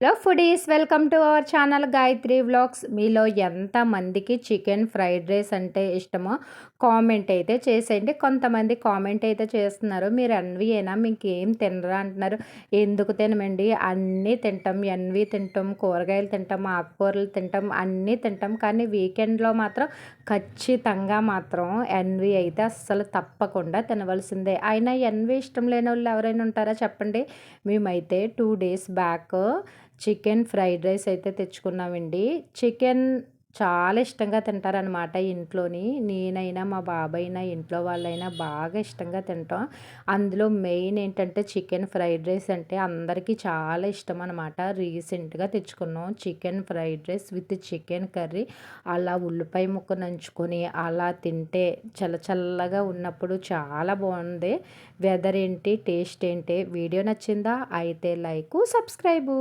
Hello foodies, welcome to our channel Gayatri vlogs. మీలో ఎంతమందికి chicken fried rice అంటే ఇష్టమో కామెంట్ అయితే చేసేయండి. కొంతమంది కామెంట్ అయితే చేస్తున్నారు, మీరు ఎన్వీయేనా, మీకు ఏం తినరా అంటున్నారు. ఎందుకు తినమండి, అన్నీ తింటాం. ఎన్వి తింటాం, కూరగాయలు తింటాం, ఆకుకూరలు తింటాం, అన్నీ తింటాం. కానీ వీకెండ్లో మాత్రం ఖచ్చితంగా మాత్రం ఎన్వి అయితే అస్సలు తప్పకుండా తినవలసిందే. అయినా ఎన్వి ఇష్టం లేని వాళ్ళు ఎవరైనా ఉంటారా చెప్పండి. మేమైతే 2 days back chicken fried rice అయితే తెచ్చుకున్నామండి. చికెన్ చాలా ఇష్టంగా తింటారనమాట ఇంట్లోని. నేనైనా, మా బాబైనా, ఇంట్లో వాళ్ళైనా బాగా ఇష్టంగా తింటాం. అందులో మెయిన్ ఏంటంటే చికెన్ ఫ్రైడ్ రైస్ అంటే అందరికీ చాలా ఇష్టం అనమాట. రీసెంట్‌గా తెచ్చుకున్నాం chicken fried rice with chicken curry. అలా ఉల్లిపాయ ముక్క నంచుకొని అలా తింటే చల్లగా ఉన్నప్పుడు చాలా బాగుంది. వెదర్ ఏంటి, టేస్ట్ ఏంటి, వీడియో నచ్చిందా? అయితే లైకు, సబ్స్క్రైబు.